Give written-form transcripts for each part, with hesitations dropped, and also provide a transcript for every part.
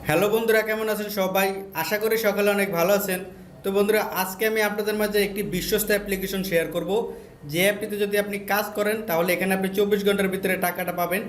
Hello বন্ধুরা, কেমন আছেন সবাই? আশা করি সকালে অনেক ভালো আছেন। তো বন্ধুরা, আজকে আমি আপনাদের মাঝে একটি বিশ্বস্ত অ্যাপ্লিকেশন শেয়ার করব। যে অ্যাপটিতে যদি আপনি কাজ করেন তাহলে এখানে আপনি 24 ঘন্টার ভিতরে টাকাটা পাবেন।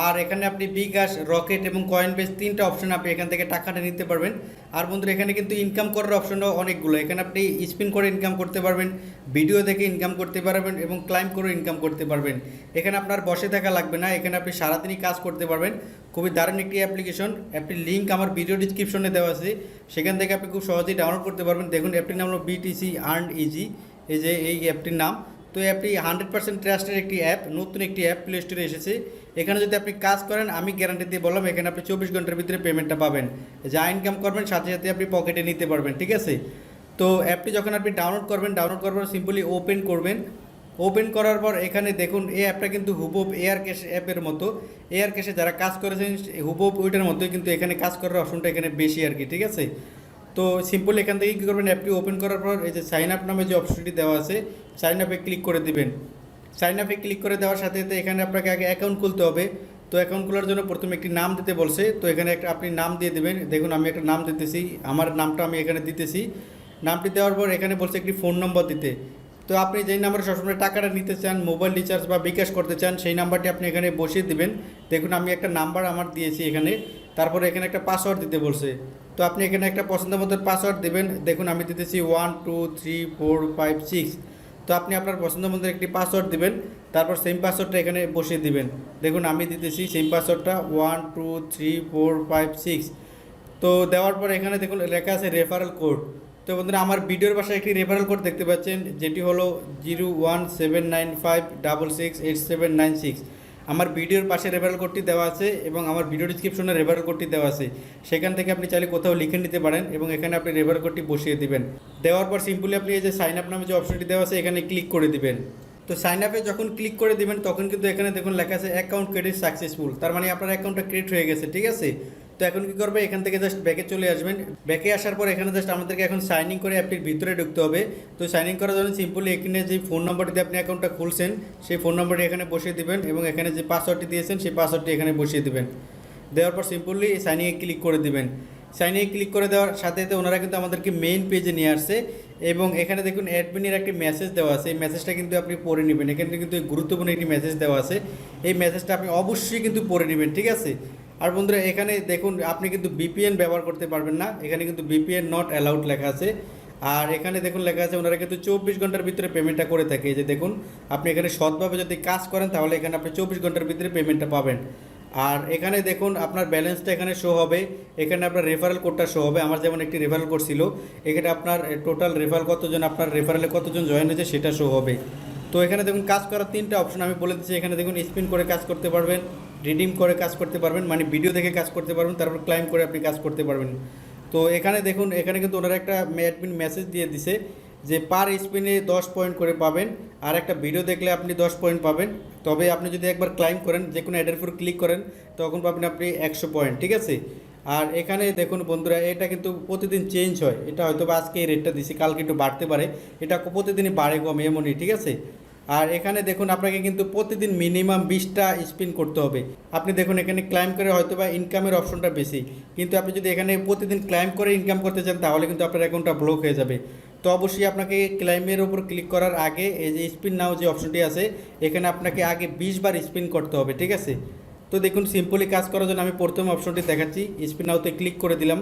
আর এখানে আপনি বিকাশ, রকেট এবং কয়েনবেস তিনটা অপশন আপনি এখান থেকে টাকাটা নিতে পারবেন। আর বন্ধুরা, এখানে কিন্তু ইনকাম করার অপশনও অনেকগুলো। এখানে আপনি স্পিন করে ইনকাম করতে পারবেন, ভিডিও দেখে ইনকাম করতে পারবেন এবং ক্লাইম করে ইনকাম করতে পারবেন। এখানে আপনার বসে থাকা লাগবে না, এখানে আপনি সারাদিনই কাজ করতে পারবেন। খুবই দারুণ একটি অ্যাপ্লিকেশন। অ্যাপটির লিঙ্ক আমার ভিডিও ডিসক্রিপশনে দেওয়া আছে, সেখান থেকে আপনি খুব সহজেই ডাউনলোড করতে পারবেন। দেখুন, অ্যাপটির নাম হলো বিটিসি আর্ন ইজি, এই যে এই অ্যাপটির নাম। তো অ্যাপটি 100% ট্রাস্টের একটি অ্যাপ, নতুন একটি অ্যাপ প্লে স্টোরে এসেছে। এখানে যদি আপনি কাজ করেন, আমি গ্যারান্টি দিয়ে বললাম, এখানে আপনি 24 ঘন্টার ভিতরে পেমেন্টটা পাবেন। যা ইনকাম করবেন সাথে সাথে আপনি পকেটে নিতে পারবেন, ঠিক আছে? তো অ্যাপটি যখন আপনি ডাউনলোড করবেন, ডাউনলোড করার পর সিম্পলি ওপেন করবেন। ওপেন করার পর এখানে দেখুন, এই অ্যাপটা কিন্তু হুবহুব এয়ার ক্যাশ অ্যাপের মতো। এয়ার ক্যাশে যারা কাজ করেছেন হুবহুব ওইটার মতোই, কিন্তু এখানে কাজ করার অপশনটা এখানে বেশি আর কি, ঠিক আছে? তো সিম্পল এখান থেকে কী করবেন, অ্যাপটি ওপেন করার পর এই যে সাইন আপ নামে যে অপশনটি দেওয়া আছে, সাইন আপে ক্লিক করে দিবেন। সাইন আপে ক্লিক করে দেওয়ার সাথে সাথে এখানে আপনাকে আগে অ্যাকাউন্ট খুলতে হবে। তো অ্যাকাউন্ট খোলার জন্য প্রথমে একটি নাম দিতে বলছে, তো এখানে একটা আপনি নাম দিয়ে দেবেন। দেখুন, আমি একটা নাম দিতেছি, আমার নামটা আমি এখানে দিতেছি। নামটি দেওয়ার পর এখানে বলছে একটি ফোন নম্বর দিতে। তো আপনি যেই নাম্বারে সবসময় টাকাটা নিতে চান, মোবাইল রিচার্জ বা বিকাশ করতে চান, সেই নাম্বারটি আপনি এখানে বসিয়ে দিবেন। দেখুন, আমি একটা নাম্বার আমার দিয়েছি এখানে। তারপরে এখানে একটা পাসওয়ার্ড দিতে বলছে, তো আপনি এখানে একটা পছন্দ মতো পাসওয়ার্ড দেবেন। দেখুন, আমি দিতেছি 1 2 3 4 5 6। তো আপনি আপনার পছন্দ মতো একটি পাসওয়ার্ড দিবেন, তারপর সেম পাসওয়ার্ডটা এখানে বসিয়ে দিবেন। দেখুন, আমি দিতেছি সেম পাসওয়ার্ডটা 1 2 3 4 5 6। তো দেওয়ার পর এখানে দেখুন লেখা আছে রেফারেল কোড। তো বন্ধুরা, আমার ভিডিওর পাশে একটি রেফারেল কোড দেখতে পাচ্ছেন, যেটি হলো 017956688796। আমার ভিডিওর পাশে রেফারেল কোডটি দেওয়া আছে এবং আমার ভিডিও ডিসক্রিপশনে রেফারেল কোডটি দেওয়া আছে। সেখান থেকে আপনি চাইলে কোথাও লিখে নিতে পারেন এবং এখানে আপনি রেফারেল কোডটি বসিয়ে দিবেন। দেওয়ার পর সিম্পলি আপনি এই যে সাইন আপ নামে যে অপশনটি দেওয়া আছে, এখানে ক্লিক করে দিবেন। তো সাইন আপে যখন ক্লিক করে দিবেন তখন কিন্তু এখানে দেখুন লেখা আছে অ্যাকাউন্ট ক্রেডিট সাকসেসফুল, তার মানে আপনার অ্যাকাউন্টটা ক্রিয়েট হয়ে গেছে, ঠিক আছে? তো এখন কী করবে, এখান থেকে জাস্ট ব্যাকে চলে আসবেন। ব্যাকে আসার পর এখানে জাস্ট আমাদেরকে এখন সাইন ইন করে অ্যাপটির ভিতরে ঢুকতে হবে। তো সাইন ইন করার জন্য সিম্পলি এখানে যে ফোন নম্বরটিতে আপনি অ্যাকাউন্টটা খুলছেন সেই ফোন নম্বরটি এখানে বসিয়ে দেবেন এবং এখানে যে পাসওয়ার্ডটি দিয়েছেন সেই পাসওয়ার্ডটি এখানে বসিয়ে দেবেন। দেওয়ার পর সিম্পলি সাইনিংয়ে ক্লিক করে দিবেন। সাইনিংয়ে ক্লিক করে দেওয়ার সাথে সাথে ওনারা কিন্তু আমাদেরকে মেইন পেজে নিয়ে আসছে এবং এখানে দেখুন অ্যাডমিনের একটি মেসেজ দেওয়া আছে। এই মেসেজটা কিন্তু আপনি পড়ে নেবেন, এখানে কিন্তু গুরুত্বপূর্ণ একটি মেসেজ দেওয়া আছে। এই মেসেজটা আপনি অবশ্যই কিন্তু পড়ে নেবেন, ঠিক আছে? আর বন্ধুরা, এখানে দেখুন আপনি কিন্তু বিপিএন ব্যবহার করতে পারবেন না, এখানে কিন্তু বিপিএন নট অ্যালাউড লেখা আছে। আর এখানে দেখুন লেখা আছে ওনারা কিন্তু 24 ঘন্টার ভিতরে পেমেন্টটা করে থাকে। এই যে দেখুন, আপনি এখানে সৎভাবে যদি কাজ করেন তাহলে এখানে আপনি 24 ঘন্টার ভিতরে পেমেন্টটা পাবেন। আর এখানে দেখুন আপনার ব্যালেন্সটা এখানে শো হবে, এখানে আপনার রেফারেল কোডটা শো হবে। আমার যেমন একটি রেফারেল কোড ছিল, এখানে আপনার টোটাল রেফারেল কতজন, আপনার রেফারেলে কতজন জয়েন হয়েছে সেটা শো হবে। তো এখানে দেখুন কাজ করার তিনটা অপশন আমি বলে দিচ্ছি। এখানে দেখুন স্পিন করে কাজ করতে পারবেন, রিডিম করে কাজ করতে পারবেন, মানে ভিডিও দেখে কাজ করতে পারবেন, তারপর ক্লাইম করে আপনি কাজ করতে পারবেন। তো এখানে দেখুন, এখানে কিন্তু ওনারা একটা অ্যাডমিন মেসেজ দিয়ে দিছে যে পার স্পিনে 10 পয়েন্ট করে পাবেন, আর একটা ভিডিও দেখলে আপনি 10 পয়েন্ট পাবেন। তবে আপনি যদি একবার ক্লাইম করেন, যে কোনো অ্যাডের উপর ক্লিক করেন, তখন পাবেন আপনি 100 পয়েন্ট, ঠিক আছে? আর এখানে দেখুন বন্ধুরা, এটা কিন্তু প্রতিদিন চেঞ্জ হয়। এটা হয়তো বা আজকে এই রেটটা দিছি, কালকে একটু বাড়তে পারে, এটা প্রতিদিনই বাড়ে কমে এমনই, ঠিক আছে? আর এখানে দেখুন আপনাকে কিন্তু প্রতিদিন মিনিমাম 20টা স্পিন করতে হবে। আপনি দেখুন এখানে ক্লাইম করে হয়তো বা ইনকামের অপশনটা বেশি, কিন্তু আপনি যদি এখানে প্রতিদিন ক্লাইম করে ইনকাম করতে চান তাহলে কিন্তু আপনার অ্যাকাউন্টটা ব্লক হয়ে যাবে। তো অবশ্যই আপনাকে ক্লাইমের উপর ক্লিক করার আগে এই যে স্পিন নাও যে অপশনটি আছে, এখানে আপনাকে আগে 20 বার স্পিন করতে হবে, ঠিক আছে? তো দেখুন, সিম্পলি কাজ করার জন্য আমি প্রথম অপশনটি দেখাচ্ছি। স্পিন নাওতে ক্লিক করে দিলাম।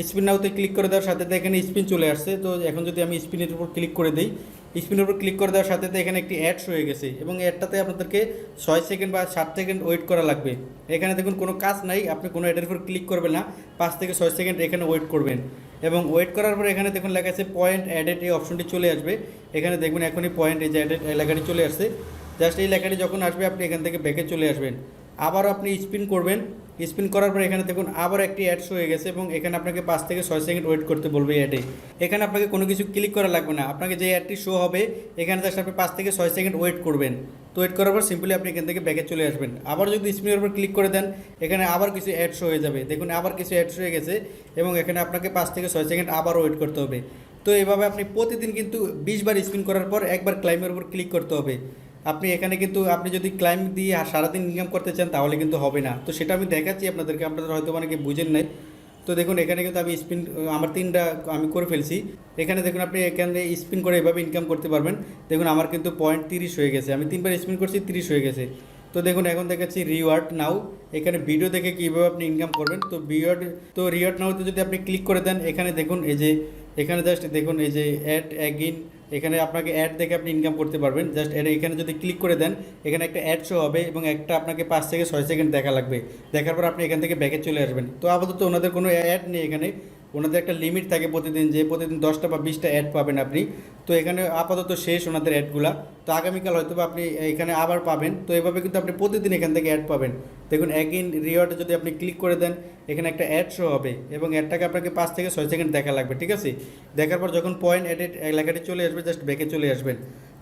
স্পিন নাওতে ক্লিক করে দেওয়ার সাথে সাথে এখানে স্পিন চলে আসছে। তো এখন যদি আমি স্পিনের উপর ক্লিক করে দিই, স্পিনের উপর ক্লিক করে দেওয়ার সাথে সাথে এখানে একটি অ্যাডস হয়ে গেছে এবং অ্যাডটাতে আপনাদেরকে 6 সেকেন্ড বা 7 সেকেন্ড ওয়েট করা লাগবে। এখানে দেখুন কোনো কাজ নাই, আপনি কোনো অ্যাডের উপর ক্লিক করবেন না, 5 থেকে 6 সেকেন্ড এখানে ওয়েট করবেন এবং ওয়েট করার পর এখানে দেখুন লেখা আছে পয়েন্ট অ্যাডেড, এই অপশনটি চলে আসবে। এখানে দেখবেন এখনই পয়েন্ট এই যে অ্যাডেড লেখাটি চলে আসছে। জাস্ট এই লেখাটি যখন আসবে আপনি এখান থেকে ব্যাকে চলে আসবেন, আবারও আপনি স্পিন করবেন। স্পিন করার পর এখানে দেখুন আবার একটি অ্যাডস হয়ে গেছে এবং এখানে আপনাকে 5 থেকে 6 সেকেন্ড ওয়েট করতে বলবে অ্যাডে। এখানে আপনাকে কোনো কিছু ক্লিক করা লাগবে না, আপনাকে যে অ্যাডটি শো হবে এখানে জাস্ট আপনি 5 থেকে 6 সেকেন্ড ওয়েট করবেন। তো ওয়েট করার পর সিম্পলি আপনি এখান থেকে ব্যাকে চলে আসবেন। আবার যদি স্পিনের উপর ক্লিক করে দেন, এখানে আবার কিছু অ্যাডস হয়ে যাবে। দেখুন আবার কিছু অ্যাডস হয়ে গেছে এবং এখানে আপনাকে 5 থেকে 6 সেকেন্ড আবার ওয়েট করতে হবে। তো এইভাবে আপনি প্রতিদিন কিন্তু 20 বার স্পিন করার পর একবার ক্লাইমের উপর ক্লিক করতে হবে। আপনি এখানে কিন্তু আপনি যদি ক্লাইম দিয়ে সারাদিন ইনকাম করতে চান তাহলে কিন্তু হবে না। তো সেটা আমি দেখাচ্ছি আপনাদেরকে, আপনারা হয়তো অনেকে বুঝেন নাই। তো দেখুন এখানে কিন্তু আমি স্পিন আমার 3টা আমি করে ফেলছি। এখানে দেখুন আপনি এখানে স্পিন করে এভাবে ইনকাম করতে পারবেন। দেখুন আমার কিন্তু পয়েন্ট 30 হয়ে গেছে, আমি 3বার স্পিন করছি 30 হয়ে গেছে। তো দেখুন এখন দেখাচ্ছি রিওয়ার্ড নাও, এখানে ভিডিও দেখে কীভাবে আপনি ইনকাম করবেন। তো রিওয়ার্ড নাওতে যদি আপনি ক্লিক করে দেন, এখানে দেখুন এই যে এখানে জাস্ট দেখুন এই যে অ্যাড অ্যাগিন, এখানে আপনাকে অ্যাড দেখে আপনি ইনকাম করতে পারবেন। জাস্ট এখানে যদি ক্লিক করে দেন, এখানে একটা অ্যাড শো হবে এবং একটা আপনাকে 5 থেকে 6 সেকেন্ড দেখা লাগবে। দেখার পর আপনি এখান থেকে ব্যাকে চলে আসবেন। তো আপাতত ওনাদের কোনো অ্যাড নেই এখানে, ওনাদের একটা লিমিট থাকে প্রতিদিন, যে প্রতিদিন 10টা বা 20টা অ্যাড পাবেন আপনি। তো এখানে আপাতত শেষ ওনাদের অ্যাডগুলা। তো আগামীকাল হয়তো বা আপনি এখানে আবার পাবেন। তো এভাবে কিন্তু আপনি প্রতিদিন এখান থেকে অ্যাড পাবেন। দেখুন অ্যাগিন রিওয়ার্ডে যদি আপনি ক্লিক করে দেন, এখানে একটা অ্যাড শো হবে এবং অ্যাডটাকে আপনাকে 5 থেকে 6 সেকেন্ড দেখা লাগবে, ঠিক আছে। দেখার পর যখন পয়েন্ট অ্যাডেড লেখাটি চলে আসবে, জাস্ট ব্যাকে চলে আসবেন।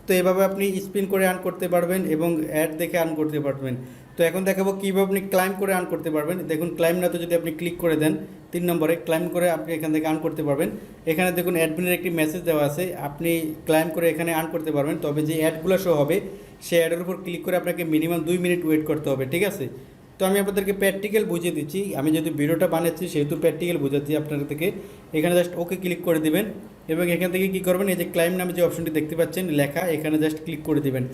তো এভাবে আপনি স্পিন করে আর্ন করতে পারবেন এবং অ্যাড দেখে আর্ন করতে পারবেন। তো এখন দেখাবো কীভাবে আপনি ক্লাইম করে আর্ন করতে পারবেন। দেখুন ক্লাইম না, তো যদি আপনি ক্লিক করে দেন 3 নম্বরে ক্লাইম করে আপনি এখান থেকে আর্ন করতে পারবেন। এখানে দেখুন অ্যাডমিনের একটি মেসেজ দেওয়া আছে, আপনি ক্লাইম করে এখানে আর্ন করতে পারবেন। তবে যে অ্যাডগুলো শো হবে সেই অ্যাডের উপর ক্লিক করে আপনাকে মিনিমাম 2 মিনিট ওয়েট করতে হবে, ঠিক আছে। তো আমি আপনাদেরকে প্র্যাকটিক্যাল বুঝিয়ে দিচ্ছি, আমি যেহেতু ভিডিওটা বানাচ্ছি সেহেতু প্র্যাকটিক্যাল বোঝাচ্ছি আপনাদেরকে। এখানে জাস্ট ওকে ক্লিক করে দিবেন এবং এখান থেকে কী করবেন, এই যে ক্লাইম নামে যে অপশনটি দেখতে পাচ্ছেন লেখা, এখানে জাস্ট ক্লিক করে দিবেন।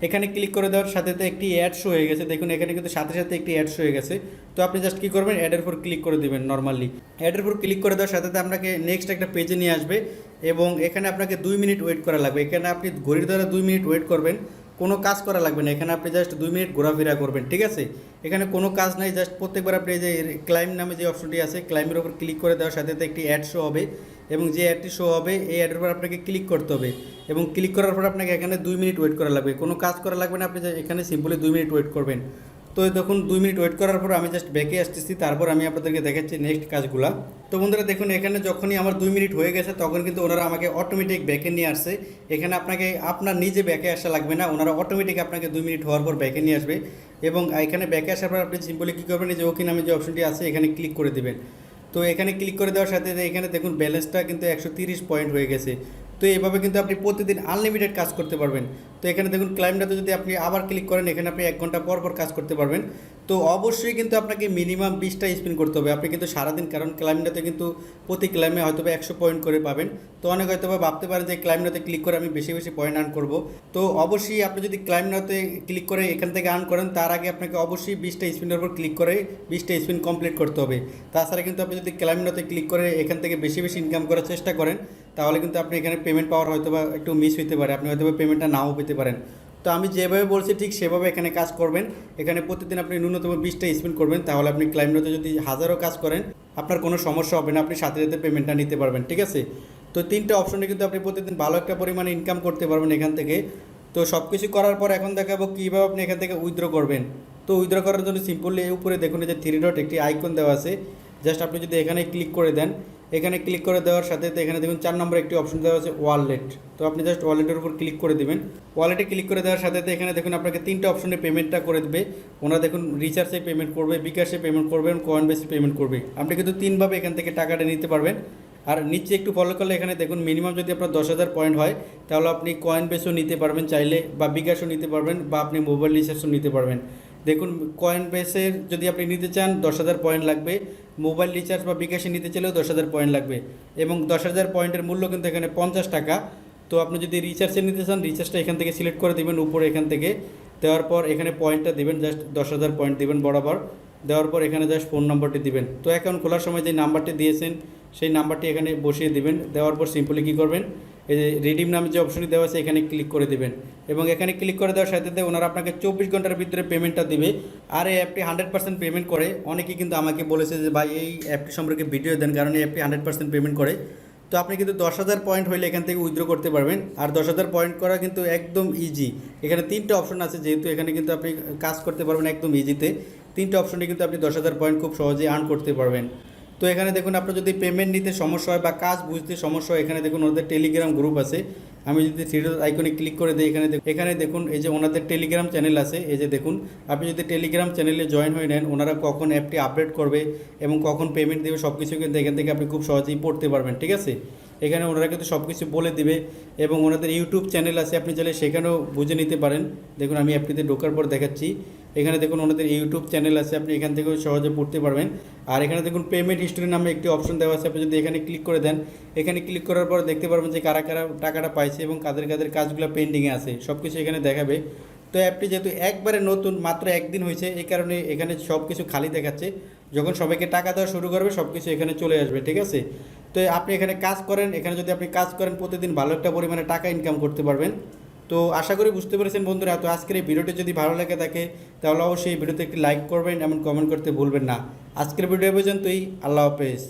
এখানে ক্লিক করে দেওয়ার সাথে সাথে একটি অ্যাড শো হয়ে গেছে। দেখুন এখানে কিন্তু সাথে সাথে একটি অ্যাড শো হয়ে গেছে। তো আপনি জাস্ট কী করবেন, অ্যাডের উপর ক্লিক করে দেবেন। নর্মালি অ্যাডের উপর ক্লিক করে দেওয়ার সাথে সাথে আপনাকে নেক্সট একটা পেজে নিয়ে আসবে এবং এখানে আপনাকে 2 মিনিট ওয়েট করা লাগবে। এখানে আপনি ঘড়ির দ্বারা 2 মিনিট ওয়েট করবেন, কোনো কাজ করা লাগবে না। এখানে আপনি জাস্ট 2 মিনিট ঘোরাফেরা করবেন, ঠিক আছে। এখানে কোনো কাজ নাই, জাস্ট প্রত্যেকবার আপনি এই যে ক্লাইম নামে যে অপশনটি আছে ক্লাইমের উপর ক্লিক করে দেওয়ার সাথে সাথে একটি অ্যাড শো হবে এবং যে অ্যাডটি শো হবে এই অ্যাডের উপর আপনাকে ক্লিক করতে হবে এবং ক্লিক করার পর আপনাকে এখানে 2 মিনিট ওয়েট করা লাগবে। কোনো কাজ করা লাগবে না, আপনি এখানে সিম্পলি 2 মিনিট ওয়েট করবেন। তো দেখুন 2 মিনিট ওয়েট করার পর আমি জাস্ট ব্যাকে আসতেছি, তারপর আমি আপনাদেরকে দেখাচ্ছি নেক্সট কাজগুলা। তো বন্ধুরা দেখুন এখানে যখনই আমার 2 মিনিট হয়ে গেছে তখন কিন্তু ওনারা আমাকে অটোমেটিক ব্যাকে নিয়ে আসছে। এখানে আপনাকে আপনার নিজে ব্যাকে আসা লাগবে না, ওনারা অটোমেটিক আপনাকে 2 মিনিট হওয়ার পর ব্যাকে নিয়ে আসবে এবং এখানে ব্যাকে আসার পর আপনি সিম্পলি কী করবেন, যে ওকে নামে যে অপশনটি আছে এখানে ক্লিক করে দেবেন। তো এখানে ক্লিক করে দেওয়ার সাথে সাথে এখানে দেখুন ব্যালেন্সটা কিন্তু 130 পয়েন্ট হয়ে গেছে। তো এইভাবে কিন্তু আপনি প্রতিদিন আনলিমিটেড কাজ করতে পারবেন। তো এখানে দেখুন ক্লাইমটাতে যদি আপনি আবার ক্লিক করেন, এখানে আপনি 1 ঘন্টা পর পর কাজ করতে পারবেন। তো অবশ্যই কিন্তু আপনাকে মিনিমাম 20টা স্পিন করতে হবে আপনি কিন্তু সারাদিন, কারণ ক্লাইমটাতে কিন্তু প্রতি ক্লাইমে হয়তো 100 পয়েন্ট করে পাবেন। তো অনেক হয়তো ভাবতে পারেন যে ক্লাইমটাতে ক্লিক করে আমি বেশি বেশি পয়েন্ট আর্ন করব। তো অবশ্যই আপনি যদি ক্লাইমটাতে ক্লিক করে এখান থেকে আর্ন করেন, তার আগে আপনাকে অবশ্যই 20টা স্পিনের উপর ক্লিক করে 20টা স্পিন কমপ্লিট করতে হবে। তাছাড়া কিন্তু আপনি যদি ক্লাইমটাতে ক্লিক করে এখান থেকে বেশি বেশি ইনকাম করার চেষ্টা করেন, তাহলে কিন্তু আপনি এখানে পেমেন্ট পাওয়ার হয়তো বা একটু মিস হতে পারে, আপনি হয়তো পেমেন্টটা নাও পেতে পারেন। তো আমি যেভাবে বলছি ঠিক সেভাবে এখানে কাজ করবেন। এখানে প্রতিদিন আপনি ন্যূনতম 20টা স্পিন করবেন, তাহলে আপনি ক্লাইমটাতে যদি হাজারও কাজ করেন আপনার কোনো সমস্যা হবে না, আপনি সাথে সাথে পেমেন্টটা নিতে পারবেন, ঠিক আছে। তো 3টা অপশনে কিন্তু আপনি প্রতিদিন ভালো একটা পরিমাণে ইনকাম করতে পারবেন এখান থেকে। তো সব কিছু করার পর এখন দেখাবো কীভাবে আপনি এখান থেকে উইথড্র করবেন। তো উইথড্র করার জন্য সিম্পলি এই উপরে দেখুন যে 3 ডট একটি আইকন দেওয়া আছে, জাস্ট আপনি যদি এখানে ক্লিক করে দেন, এখানে ক্লিক করে দেওয়ার সাথে সাথে এখানে দেখুন 4 নম্বরে একটি অপশন দেওয়া আছে ওয়ালেট। তো আপনি জাস্ট ওয়ালেটের উপর ক্লিক করে দেবেন। ওয়ালেটে ক্লিক করে দেওয়ার সাথে সাথে এখানে দেখুন আপনাকে 3টা অপশনে পেমেন্টটা করে দেবে। ওনারা দেখুন রিচার্জে পেমেন্ট করবে, বিকাশে পেমেন্ট করবেন, কয়েন বেসে পেমেন্ট করবে। আপনি কিন্তু 3ভাবে এখান থেকে টাকাটা নিতে পারবেন। আর নিচে একটু ফলো করলে এখানে দেখুন মিনিমাম যদি আপনার 10,000 পয়েন্ট হয় তাহলে আপনি কয়েন বেসও নিতে পারবেন চাইলে, বা বিকাশও নিতে পারবেন, বা আপনি মোবাইল রিচার্জও নিতে পারবেন। দেখুন কয়েন বেসের যদি আপনি নিতে চান 10,000 পয়েন্ট লাগবে, মোবাইল রিচার্জ বা বিকাশে নিতে চাইলেও 10,000 পয়েন্ট লাগবে এবং 10,000 পয়েন্টের মূল্য কিন্তু এখানে 50 টাকা। তো আপনি যদি রিচার্জে নিতে চান রিচার্জটা এখান থেকে সিলেক্ট করে দেবেন উপরে, এখান থেকে দেওয়ার পর এখানে পয়েন্টটা দেবেন, জাস্ট 10,000 পয়েন্ট দেবেন বরাবর। দেওয়ার পর এখানে জাস্ট ফোন নাম্বারটি দিবেন। তো অ্যাকাউন্ট খোলার সময় যে নাম্বারটি দিয়েছেন সেই নাম্বারটি এখানে বসিয়ে দিবেন। দেওয়ার পর সিম্পলি কী করবেন, এই যে রিডিম নামে যে অপশনটি দেওয়া আছে এখানে ক্লিক করে দেবেন এবং এখানে ক্লিক করে দেওয়ার সাথে সাথে ওনারা আপনাকে 24 ঘন্টার ভিতরে পেমেন্টটা দিবে। আর এই অ্যাপটি 100% পেমেন্ট করে। অনেকেই কিন্তু আমাকে বলেছে যে ভাই এই অ্যাপটি সম্পর্কে ভিডিও দেন, কারণ এই অ্যাপটি 100% পেমেন্ট করে। তো আপনি কিন্তু 10,000 পয়েন্ট হলে এখান থেকে উইথড্র করতে পারবেন। আর 10,000 পয়েন্ট করা কিন্তু একদম ইজি। এখানে 3টা অপশন আছে, যেহেতু এখানে কিন্তু আপনি কাজ করতে পারবেন একদম ইজিতে। 3টা অপশনে কিন্তু আপনি 10,000 পয়েন্ট খুব সহজেই আর্ন করতে পারবেন। তো এখানে দেখুন আপনার যদি পেমেন্ট নিতে সমস্যা হয় বা কাজ বুঝতে সমস্যা হয়, এখানে দেখুন ওদের টেলিগ্রাম গ্রুপ আছে, আমি যদি থ্রি ডট আইকনে ক্লিক করে দিই, এখানে দেখুন এই যে ওনাদের টেলিগ্রাম চ্যানেল আছে। এই যে দেখুন, আপনি যদি টেলিগ্রাম চ্যানেলে জয়েন হয়ে নেন, ওনারা কখন অ্যাপটি আপডেট করবে এবং কখন পেমেন্ট দেবে সব কিছু কিন্তু এখান থেকে আপনি খুব সহজেই পড়তে পারবেন, ঠিক আছে। এখানে ওনারা কিন্তু সব কিছু বলে দিবে এবং ওনাদের ইউটিউব চ্যানেল আছে, আপনি চাইলে সেখানেও বুঝে নিতে পারেন। দেখুন আমি অ্যাপটিতে ঢোকার পর দেখাচ্ছি, এখানে দেখুন ওনাদের ইউটিউব চ্যানেল আছে, আপনি এখান থেকেও সহজে পড়তে পারবেন। আর এখানে দেখুন পেমেন্ট হিস্ট্রি নামে একটি অপশন দেওয়া আছে, আপনি যদি এখানে ক্লিক করে দেন, এখানে ক্লিক করার পর দেখতে পারবেন যে কারা কারা টাকাটা পাইছে এবং কাদের কাদের কাজগুলো পেন্ডিংয়ে আছে, সব কিছু এখানে দেখাবে। তো অ্যাপটি যেহেতু একবারে নতুন, মাত্র একদিন হয়েছে, এই কারণে এখানে সব কিছু খালি দেখাচ্ছে। যখন সবাইকে টাকা দেওয়া শুরু করবে সব কিছু এখানে চলে আসবে, ঠিক আছে। তো আপনি এখানে কাজ করেন, এখানে যদি আপনি কাজ করেন প্রতিদিন ভালো একটা পরিমাণে টাকা ইনকাম করতে পারবেন। তো আশা করি বুঝতে পেরেছেন বন্ধুরা। তো আজকের এই ভিডিওটি যদি ভালো লাগে থাকে তাহলে অবশ্যই এই ভিডিওতে একটি লাইক করবেন এবং কমেন্ট করতে ভুলবেন না। আজকের ভিডিও পর্যন্তই, আল্লাহ হাফেজ।